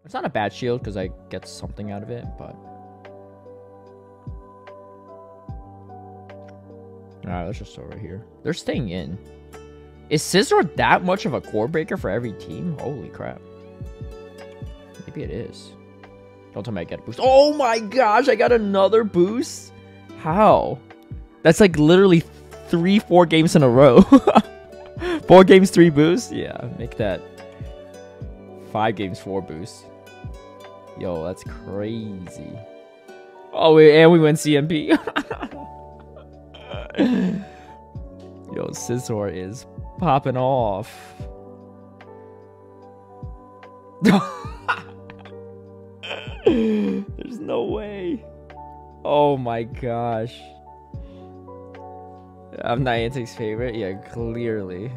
It's not a bad shield because I get something out of it, but... Alright, let's just throw right here. They're staying in. Is Scizor that much of a core breaker for every team? Holy crap. Maybe it is. Don't tell me I get a boost. Oh my gosh, I got another boost? How? That's like literally 3-4 games in a row. 4 games, 3 boosts? Yeah, make that 5 games, 4 boosts. Yo, that's crazy. Oh, and we went CMP. Yo, Scizor is popping off. There's no way. Oh my gosh. I'm Niantic's favorite. Yeah, clearly.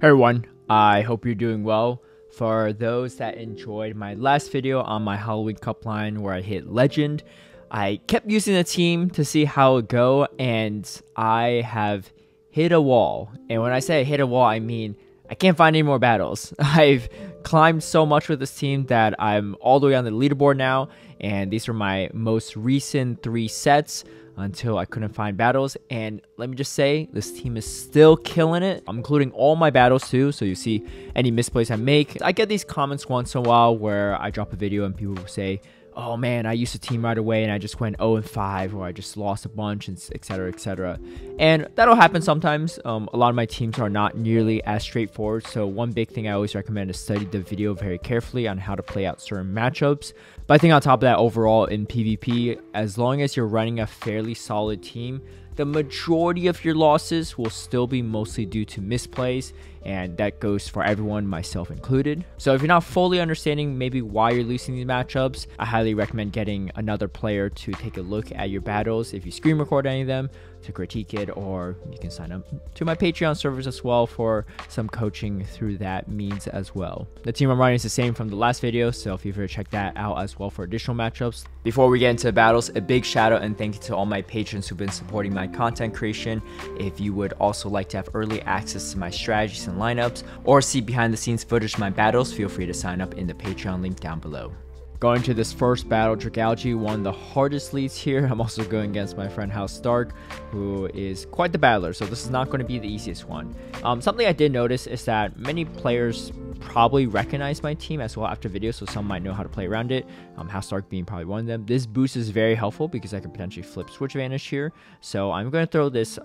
Hey everyone, I hope you're doing well. For those that enjoyed my last video on my Halloween Cup line where I hit Legend, I kept using the team to see how it go, and I have hit a wall. And when I say I hit a wall, I mean I can't find any more battles. I've climbed so much with this team that I'm all the way on the leaderboard now, and these are my most recent 3 sets until I couldn't find battles. And let me just say, this team is still killing it. I'm including all my battles too, so you see any misplays I make. I get these comments once in a while where I drop a video and people will say, oh man, I used to team right away and I just went 0-5, or I just lost a bunch, and etc, etc. And that'll happen sometimes. A lot of my teams are not nearly as straightforward, so one big thing I always recommend is study the video very carefully on how to play out certain matchups. But I think on top of that, overall in PvP, as long as you're running a fairly solid team, the majority of your losses will still be mostly due to misplays, and that goes for everyone, myself included. So if you're not fully understanding maybe why you're losing these matchups, I highly recommend getting another player to take a look at your battles if you screen record any of them, to critique it, or you can sign up to my Patreon servers as well for some coaching through that means as well. The team I'm running is the same from the last video, so feel free to check that out as well for additional matchups. Before we get into the battles, a big shout out and thank you to all my patrons who've been supporting my content creation. If you would also like to have early access to my strategies and lineups, or see behind the scenes footage of my battles, feel free to sign up in the Patreon link down below. Going to this first battle, Dragalge, one of the hardest leads here. I'm also going against my friend House Stark, who is quite the battler, so this is not going to be the easiest one. Something I did notice is that many players probably recognize my team as well after video, so some might know how to play around it. House Stark being probably one of them. This boost is very helpful because I can potentially flip switch advantage here. So I'm going to throw this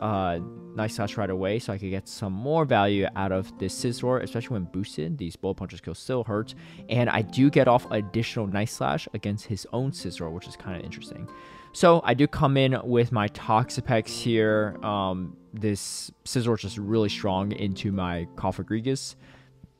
Nice Slash right away so I can get some more value out of this Scizor, especially when boosted. These bullet punches kill still hurt, and I do get off additional Nice Slash against his own Scizor, which is kind of interesting. So I do come in with my Toxapex here. This Scizor is just really strong into my Cofagrigus.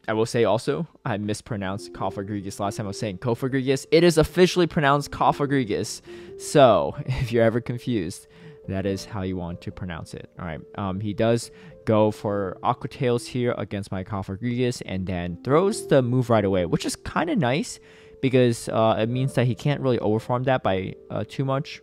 I will say also, I mispronounced Cofagrigus last time. I was saying Cofagrigus. It is officially pronounced Cofagrigus. So if you're ever confused, that is how you want to pronounce it. All right. He does go for Aqua Tails here against my Cofagrigus, and then throws the move right away, which is kind of nice because it means that he can't really overfarm that by too much.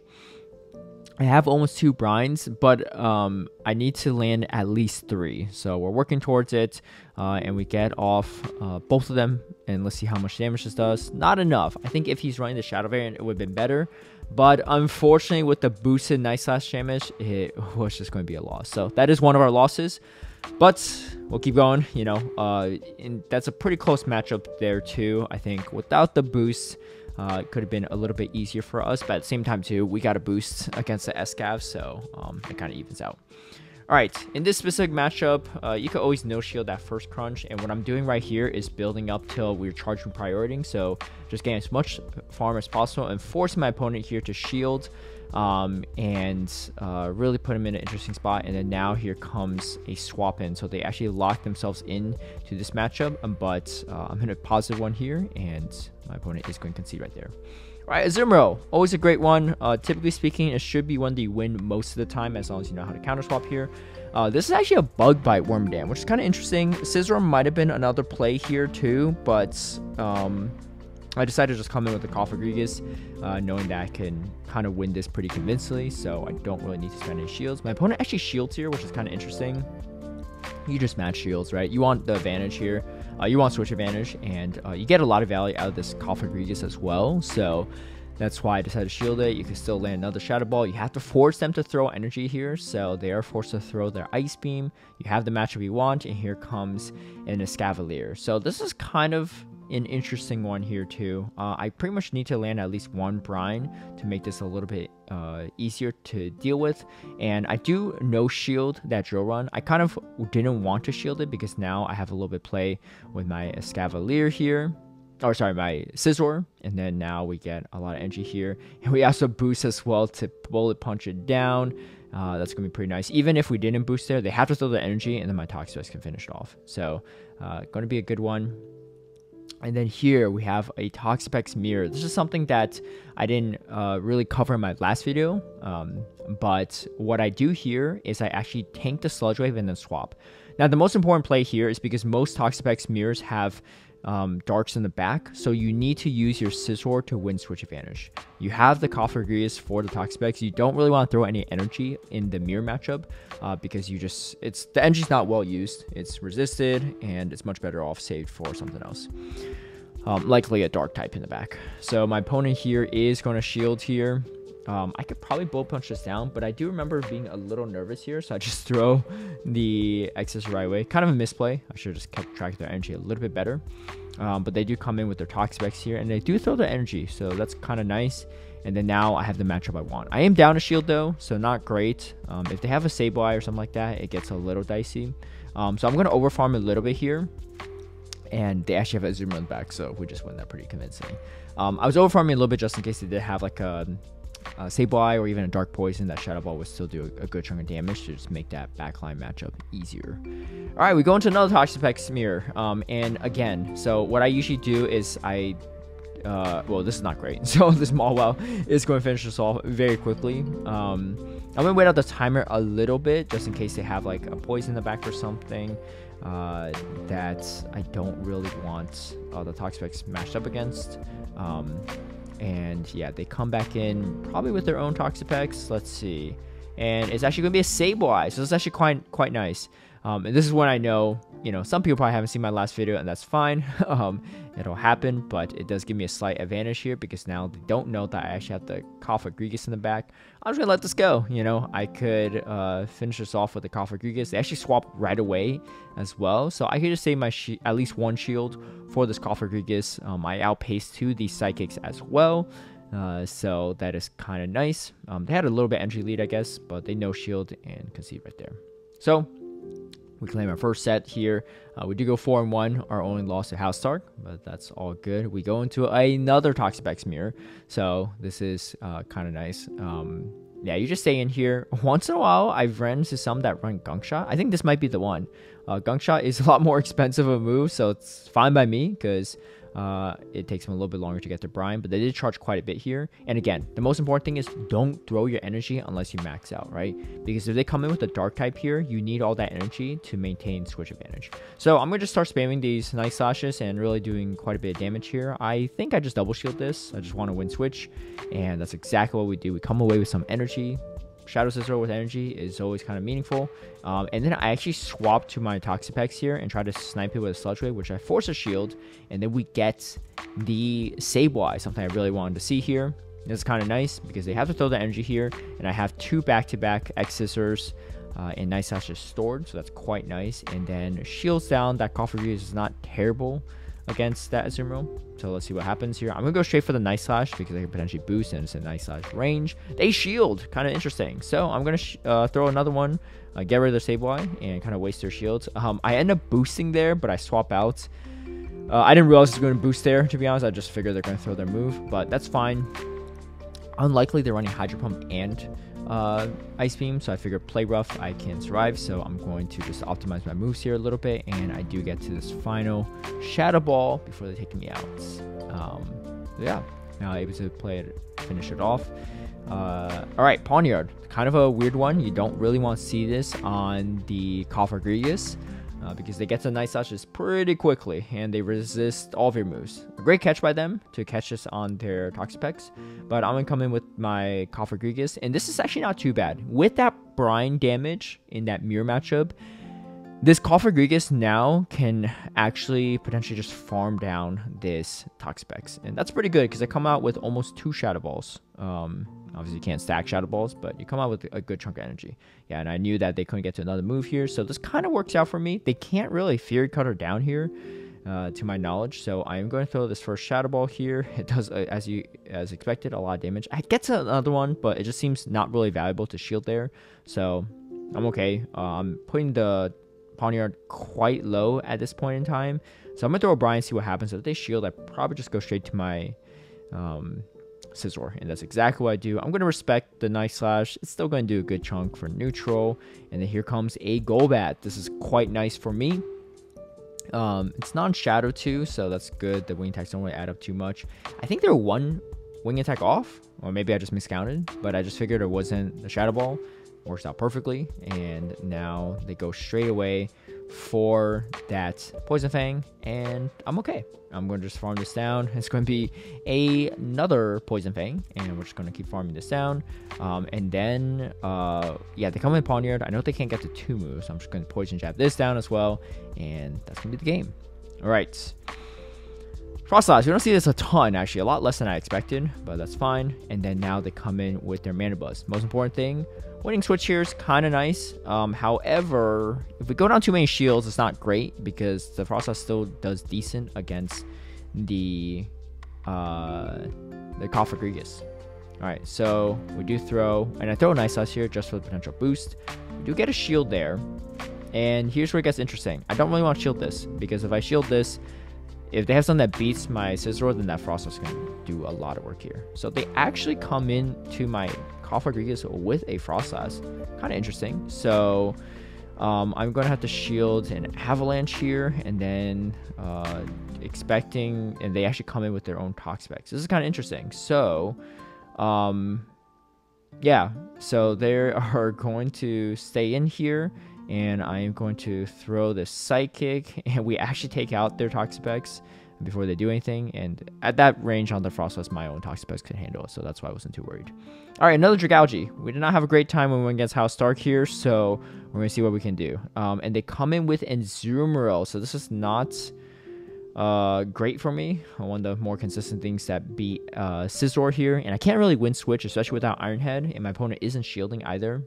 I have almost 2 brines, but I need to land at least 3. So we're working towards it, and we get off both of them, and let's see how much damage this does. Not enough. I think if he's running the Shadow Variant, it would have been better. But unfortunately, with the boosted Nice Slash damage, it was just going to be a loss. So that is one of our losses. But we'll keep going, you know. And that's a pretty close matchup there, too. I think without the boost, it could have been a little bit easier for us, but at the same time too, we got a boost against the Escav, so it kind of evens out. All right, in this specific matchup, you could always no shield that first crunch, and what I'm doing right here is building up till we're charging priority, so just getting as much farm as possible and forcing my opponent here to shield, and really put him in an interesting spot. And then now here comes a swap in, so they actually lock themselves in to this matchup, but I'm in a positive one here, and my opponent is going to concede right there. All right, Azumarill, always a great one. Typically speaking, it should be one that you win most of the time as long as you know how to counter swap here. This is actually a bug bite Wormadam, which is kind of interesting. Scizor might have been another play here too, but I decided to just come in with the Cofagrigus, knowing that I can kind of win this pretty convincingly, so I don't really need to spend any shields. My opponent actually shields here, which is kind of interesting. you just match shields, right? You want the advantage here. You want switch advantage, and you get a lot of value out of this Cofagrigus as well. So that's why I decided to shield it. You can still land another Shadow Ball. You have to force them to throw energy here, so they are forced to throw their Ice Beam. You have the matchup you want, and here comes an Escavalier. So this is kind of an interesting one here too. I pretty much need to land at least one brine to make this a little bit easier to deal with, and I do no shield that drill run. I kind of didn't want to shield it because now I have a little bit play with my Escavalier here, or sorry, my Scizor, and then now we get a lot of energy here, and we also boost as well to bullet punch it down. That's gonna be pretty nice. Even if we didn't boost there, they have to throw the energy, and then my Toxapex can finish it off. So gonna be a good one. And then here we have a Toxapex mirror. This is something that I didn't really cover in my last video, but what I do here is I actually tank the Sludge Wave and then swap. Now the most important play here is because most Toxapex mirrors have darks in the back, so you need to use your Scizor to win switch advantage. You have the Cofagrigus for the Toxapex. You don't really want to throw any energy in the mirror matchup because the energy's not well used. It's resisted, and it's much better off saved for something else. Likely a dark type in the back. So my opponent here is going to shield here. I could probably bullet punch this down, but I do remember being a little nervous here, so I just throw the X's right away. Kind of a misplay. I should have just kept track of their energy a little bit better. But they do come in with their Toxapex here, and they do throw their energy, so that's kind of nice. And then now I have the matchup I want. I am down a shield though, so not great. If they have a Sableye or something like that, it gets a little dicey. So I'm going to overfarm a little bit here. And they actually have a Azumarill in the back, so we just win that pretty convincingly. I was overfarming a little bit just in case they did have like a Sableye or even a Dark Poison. That Shadow Ball would still do a good chunk of damage to just make that backline matchup easier. All right, we go into another Toxapex mirror. And again, so what I usually do is well, this is not great. So this Mawile is going to finish this off very quickly. I'm going to wait out the timer a little bit just in case they have like a poison in the back or something that I don't really want the Toxapex matched up against. And yeah, they come back in probably with their own Toxapex. Let's see. And it's actually going to be a Sableye, so it's actually quite nice. And this is when I know, some people probably haven't seen my last video, and that's fine. It'll happen, but it does give me a slight advantage here because now they don't know that I actually have the Cofagrigus in the back. I'm just going to let this go. I could finish this off with the Cofagrigus. They actually swap right away as well, so I could just save my at least one shield for this Cofagrigus. I outpaced to the Psychics as well. So that is kind of nice. They had a little bit entry lead, I guess, but they no shield and concede right there. So we claim our first set here. We do go 4-1. Our only loss to House Stark, but that's all good. We go into another Toxapex mirror, so this is kind of nice. Yeah, you just stay in here. Once in a while, I've ran into some that run Gunk Shot. I think this might be the one. Gunk Shot is a lot more expensive of a move, so it's fine by me because it takes them a little bit longer to get to brine, but they did charge quite a bit here. And again, the most important thing is don't throw your energy unless you max out, right? Because if they come in with a dark type here, you need all that energy to maintain switch advantage. So I'm going to just start spamming these Night Slashes and really doing quite a bit of damage here. I think I just double shield this. I just want to win switch, and that's exactly what we do. We come away with some energy. Shadow Scizor with energy is always kind of meaningful. And then I actually swap to my Toxapex here and try to snipe it with a Sludge Wave, which I force a shield, and then we get the Sableye, something I really wanted to see here. This is kind of nice because they have to throw the energy here, and I have two back-to-back X Scissors and Night Slashes stored, so that's quite nice. And then shields down. That Cofagrigus is not terrible against that Azumarill. So let's see what happens here. I'm going to go straight for the Night Slash because I can potentially boost, and it's a Night Slash range. They shield. Kind of interesting. So I'm going to throw another one, get rid of their Sableye, and kind of waste their shields. I end up boosting there, but I swap out. I didn't realize it was going to boost there, to be honest. I just figured they're going to throw their move, but that's fine. Unlikely they're running Hydro Pump and Ice Beam, so I figured play rough, I can survive. So I'm going to just optimize my moves here a little bit, and I do get to this final Shadow Ball before they take me out. Yeah, now able to finish it off. All right, Pawniard, kind of a weird one. You don't really want to see this on the Cofagrigus because they get to Night Slashes pretty quickly, and they resist all of your moves. A great catch by them to catch this on their Toxapex, but I'm going to come in with my Cofagrigus, and this is actually not too bad. With that brine damage in that mirror matchup, This Grigus now can actually potentially just farm down this Toxapex. And that's pretty good because I come out with almost 2 Shadow Balls. Obviously, you can't stack Shadow Balls, but you come out with a good chunk of energy. Yeah, and I knew that they couldn't get to another move here, so this kind of works out for me. They can't really Fury Cutter down here, to my knowledge, so I am going to throw this first Shadow Ball here. It does, as expected, a lot of damage. I get to another one, but it just seems not really valuable to shield there, so I'm okay. I'm putting the Pawniard quite low at this point in time, so I'm gonna throw a Brine and see what happens. If they shield, I probably just go straight to my Scizor, and that's exactly what I do. I'm gonna respect the Night Slash. It's still gonna do a good chunk for neutral, and then here comes a Golbat. This is quite nice for me. It's non-shadow too, so that's good. The wing attacks don't really add up too much. I think they're 1 wing attack off, or maybe I just miscounted, but I just figured it wasn't the Shadow Ball. Works out perfectly, and now they go straight away for that Poison Fang, and I'm okay. I'm going to just farm this down. It's going to be another Poison Fang, and we're just going to keep farming this down. And then, yeah, they come in Pawniard. I know they can't get to 2 moves, so I'm just going to Poison Jab this down as well, and that's going to be the game. All right. Froslass, we don't see this a ton, actually. A lot less than I expected, but that's fine. And then now they come in with their Mana Buzz. Most important thing, winning switch here is kind of nice. However, if we go down too many shields, it's not great because the Froslass still does decent against the Grigus. Alright, so we do throw, and I throw a Night Slash here just for the potential boost. We do get a shield there, and here's where it gets interesting. I don't really want to shield this, because if I shield this, if they have something that beats my Scizor, then that Froslass is going to do a lot of work here. So they actually come in to my Grigus with a Froslass. Kind of interesting. So I'm going to have to shield an Avalanche here, and then expecting, and they actually come in with their own Toxapex. This is kind of interesting. So yeah, so they are going to stay in here, and I am going to throw this Psychic, and we actually take out their Toxapex before they do anything, and at that range on the Froslass, my own Toxapex could handle it, so that's why I wasn't too worried. Alright, another Dragalge. We did not have a great time when we went against House Stark here, so we're going to see what we can do. And they come in with Azumarill, so this is not great for me. One of the more consistent things that beat Scizor here, and I can't really win switch, especially without Iron Head, and my opponent isn't shielding either.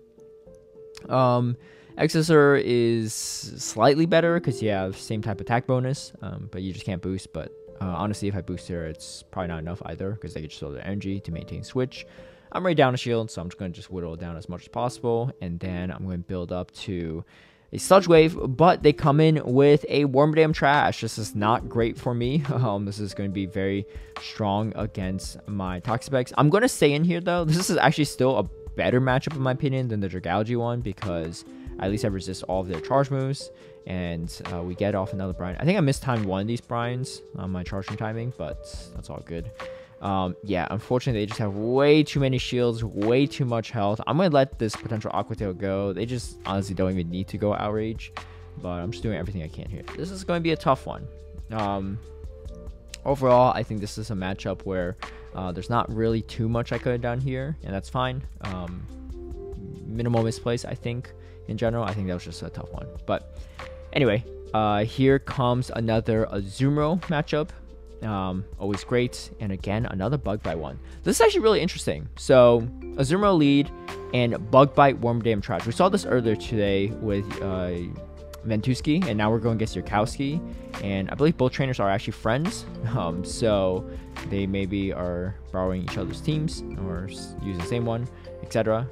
Scizor is slightly better because you have same type attack bonus, but you just can't boost. But honestly, if I boost here, it's probably not enough either because they can just throw their energy to maintain switch. I'm already down a shield, so I'm just going to just whittle it down as much as possible, and then I'm going to build up to a Sludge Wave, but they come in with a Wormadam Trash. This is not great for me. This is going to be very strong against my Toxapex. I'm going to stay in here, though. This is actually still a better matchup, in my opinion, than the Dragalge one, because at least I resist all of their charge moves, and we get off another Brine. I think I mistimed one of these Brines on my charging timing, but that's all good. Yeah, unfortunately, they just have way too many shields, way too much health. I'm going to let this potential Aqua Tail go. They just honestly don't even need to go Outrage, but I'm just doing everything I can here. This is going to be a tough one. Overall, I think this is a matchup where there's not really too much I could have done here, and that's fine. Minimal misplace, I think, in general. I think that was just a tough one. But anyway, here comes another Azumarill matchup. Always great, and again another Bug Bite one. This is actually really interesting. So Azumarill lead and Bug Bite Wormadam Trash. We saw this earlier today with Ventusky, and now we're going against Yarkowski, and I believe both trainers are actually friends, so they maybe are borrowing each other's teams or using the same one, etc.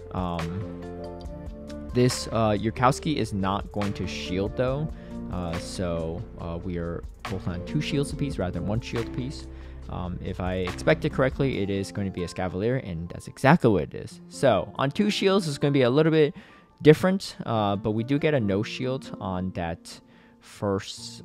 This Yarkowski is not going to shield though, so we are both on 2 shields apiece rather than 1 shield apiece. If I expect it correctly, it is going to be a Scavalier, and that's exactly what it is. So on 2 shields, it's going to be a little bit different, but we do get a no shield on that first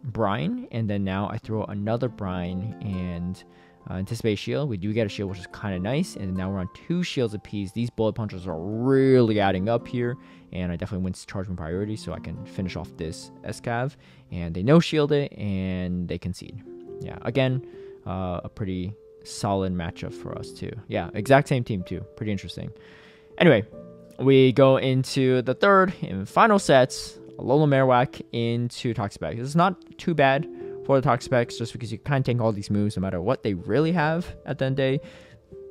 Brine, and then now I throw another Brine and anticipate shield. We do get a shield, which is kind of nice, and now we're on 2 shields apiece. These bullet punches are really adding up here, and I definitely win charging priority, so I can finish off this Scav, and they no shield it, and they concede. Yeah, again, a pretty solid matchup for us too. Yeah, exact same team too. Pretty interesting. Anyway, We go into the third and final sets. Alolan Marowak into Toxapex. This is not too bad for the Toxapex, just because you kind of tank all these moves no matter what they really have at the end of the day.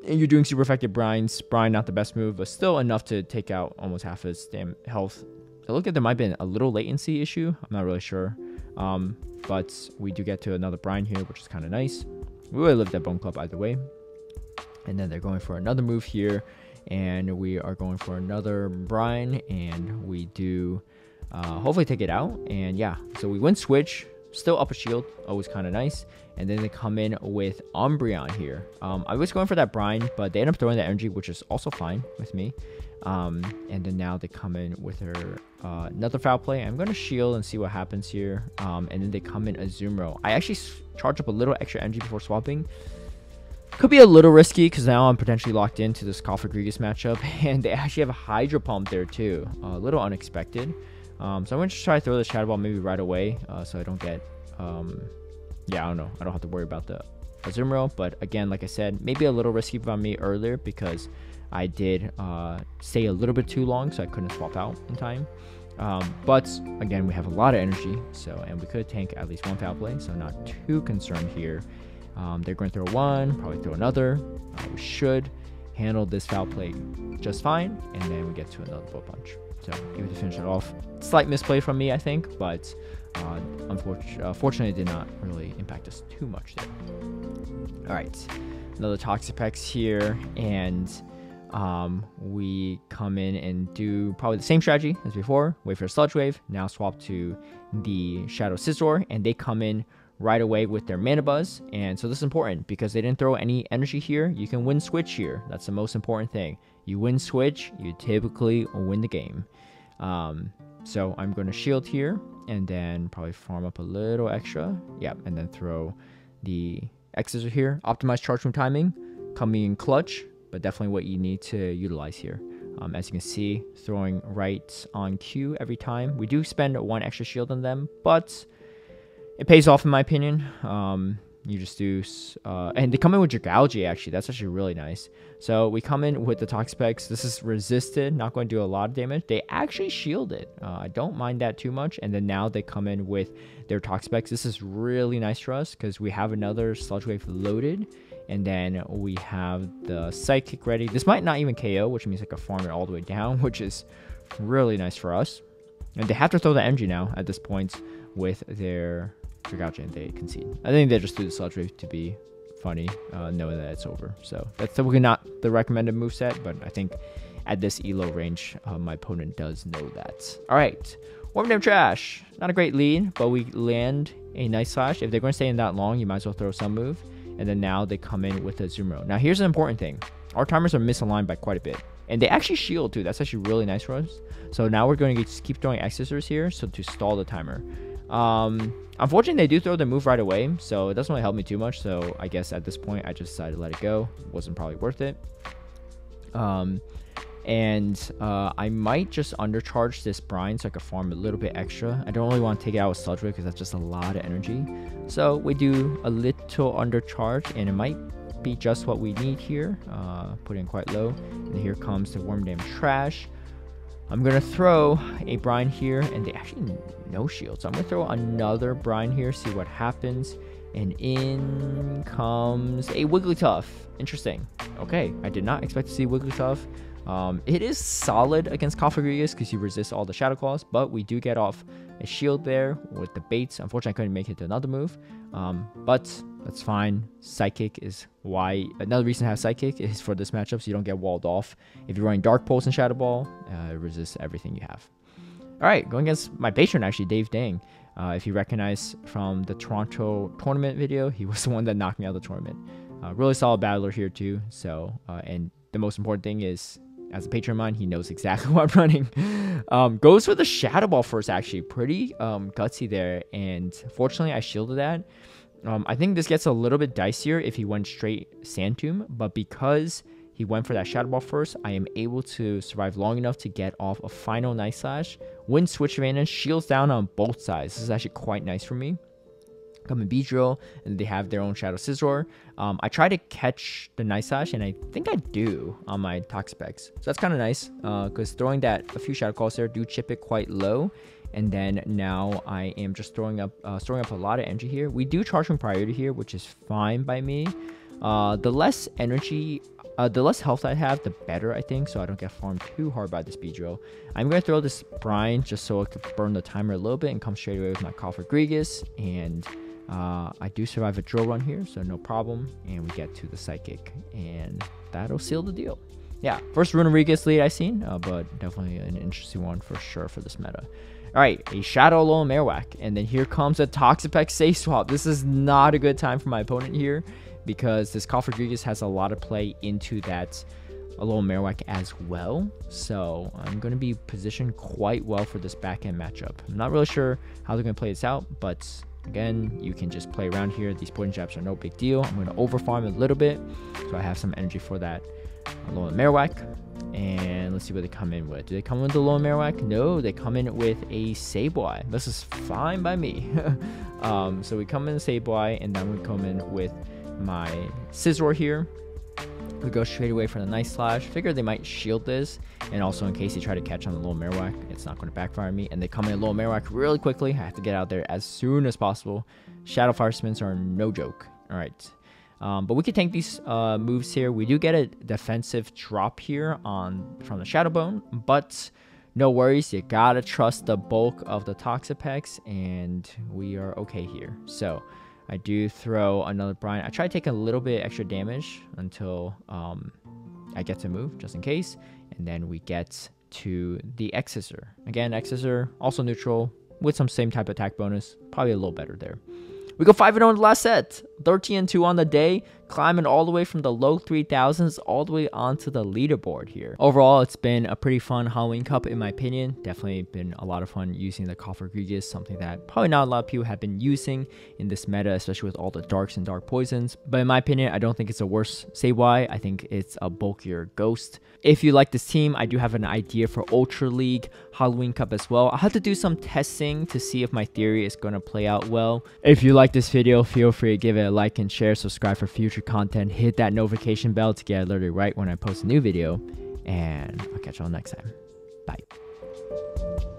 And you're doing super effective brines. Brine, not the best move, but still enough to take out almost half his damn health. I look at there might have been a little latency issue. I'm not really sure. But we do get to another brine here, which is kind of nice. We would have lived that Bone Club either way. And then they're going for another move here. And we are going for another brine. And we do hopefully take it out. And yeah, so we win switch. Still up a shield. Always kind of nice. And then they come in with Umbreon here. I was going for that brine, but they end up throwing that energy, which is also fine with me. And then now they come in with her another foul play. I'm going to shield and see what happens here. And then they come in Azumarill. I actually charge up a little extra energy before swapping. Could be a little risky because now I'm potentially locked into this Gamefreak matchup. And they actually have a Hydro Pump there too. A little unexpected. So I'm going to try to throw the Shadow Ball maybe right away so I don't get... yeah, I don't know. I don't have to worry about the Azumarill. But again, like I said, maybe a little risky from me earlier because I did stay a little bit too long, so I couldn't swap out in time. But again, we have a lot of energy, and we could tank at least one foul play, so not too concerned here. They're going to throw one, probably throw another. We should handle this foul play just fine, and then we get to another Bullet Punch. So able to finish it off. Slight misplay from me, I think, but unfortunately, it did not really impact us too much there. All right, another Toxapex here, and we come in and do probably the same strategy as before. Wait for a Sludge Wave. Now swap to the Shadow Scizor, and they come in right away with their Mana Buzz. And so this is important because they didn't throw any energy here. You can win switch here. That's the most important thing. You win switch, you typically win the game. So I'm going to shield here and then probably farm up a little extra. Yep, and then throw the X's here. Optimize charge room timing, coming in clutch, but definitely what you need to utilize here. As you can see, throwing right on cue every time. We do spend one extra shield on them, but it pays off in my opinion. You just do, and they come in with Dragalge actually. That's actually really nice. So we come in with the Toxapex. This is resisted, not going to do a lot of damage. They actually shield it. I don't mind that too much. And then now they come in with their Toxapex. This is really nice for us because we have another Sludge Wave loaded. And then we have the Psychic ready. This might not even KO, which means I can farm it all the way down, which is really nice for us. And they have to throw the energy now at this point with their Dragalge, and they concede. I think they just do the Sludge Wave to be funny, knowing that it's over. So that's typically not the recommended moveset, but I think at this elo range, my opponent does know that. All right, Wormadam Trash. Not a great lead, but we land a nice slash. If they're going to stay in that long, you might as well throw some move. And then now they come in with a Azumarill. Now here's an important thing. Our timers are misaligned by quite a bit. And they actually shield too. That's actually really nice for us. So now we're going to just keep throwing X-Scissors here so to stall the timer. Unfortunately, they do throw the move right away, so it doesn't really help me too much. So I guess at this point, I just decided to let it go. It wasn't probably worth it. I might just undercharge this brine so I can farm a little bit extra. I don't really want to take it out with Sludge Wave because that's just a lot of energy. So we do a little undercharge, and it might be just what we need here. Put it in quite low. And here comes the Wormadam Trash. I'm going to throw a brine here, and they actually no shield. So I'm going to throw another brine here, see what happens. And in comes a Wigglytuff. Interesting. Okay, I did not expect to see Wigglytuff. It is solid against Gamefreak because you resist all the Shadow Claws, but we do get off a shield there with the baits. Unfortunately, I couldn't make it to another move, but that's fine. Psychic is why. Another reason to have Psychic is for this matchup, so you don't get walled off. If you're running Dark Pulse and Shadow Ball, it resists everything you have. All right, going against my patron, actually, Dave Dang. If you recognize from the Toronto tournament video, he was the one that knocked me out of the tournament. Really solid battler here too. So, and the most important thing is, as a patron of mine, he knows exactly what I'm running. Goes for the Shadow Ball first, actually. Pretty gutsy there. And fortunately, I shielded that. I think this gets a little bit dicier if he went straight Sand Tomb. But because he went for that Shadow Ball first, I am able to survive long enough to get off a final Night Slash. Win switch advantage, shields down on both sides. This is actually quite nice for me. come in Beedrill, and they have their own Shadow Scizor. I try to catch the Night Slash, and I think I do on my Toxapex. So that's kind of nice, because throwing that a few Shadow Calls there do chip it quite low. And then now I am just throwing up a lot of energy here. We do charge from priority here, which is fine by me. The less energy, the less health I have, the better, I think, so I don't get farmed too hard by this Beedrill. I'm going to throw this Brine just so I could burn the timer a little bit and come straight away with my Runirigus. And I do survive a drill run here, so no problem. And we get to the Psychic, and that'll seal the deal. Yeah, first Runirigus lead I've seen, but definitely an interesting one for sure for this meta. Alright, a Shadow Alolan Marowak, and then here comes a Toxapex Safe Swap. This is not a good time for my opponent here, because this Runirigus has a lot of play into that Alolan Marowak as well. So I'm going to be positioned quite well for this back-end matchup. I'm not really sure how they're going to play this out, but again, you can just play around here. These poison jabs are no big deal. I'm going to overfarm a little bit, so I have some energy for that Alolan Marowak. And let's see what they come in with. Do they come in with the Alolan Marowak? No, they come in with a Sableye. This is fine by me. So we come in with Sableye, and then we come in with my Scizor here. We go straight away for the Night Slash. Figure they might shield this, and also in case they try to catch on the Alolan Marowak, it's not going to backfire me. And they come in Alolan Marowak really quickly. I have to get out there as soon as possible. Shadow Fire Spins are no joke. All right. But we can tank these moves here. We do get a defensive drop here from the Shadow Bone, but no worries. You gotta trust the bulk of the Toxapex, and we are okay here. So I do throw another Brine. I try to take a little bit extra damage until I get to move, just in case. And then we get to the X-Scissor. Again, X-Scissor, also neutral, with some same type of attack bonus. Probably a little better there. We go 5-0 in the last set, 13-2 on the day, climbing all the way from the low 3000s all the way onto the leaderboard here. Overall, it's been a pretty fun Halloween Cup in my opinion. Definitely been a lot of fun using the Runirigus, something that probably not a lot of people have been using in this meta, especially with all the darks and dark poisons. But in my opinion, I don't think it's a worse Sableye. I think it's a bulkier Ghost. If you like this team, I do have an idea for Ultra League Halloween Cup as well. I'll have to do some testing to see if my theory is going to play out well. If you like this video, feel free to give it a like and share, subscribe for future content, hit that notification bell to get alerted right when I post a new video, and I'll catch y'all next time. Bye.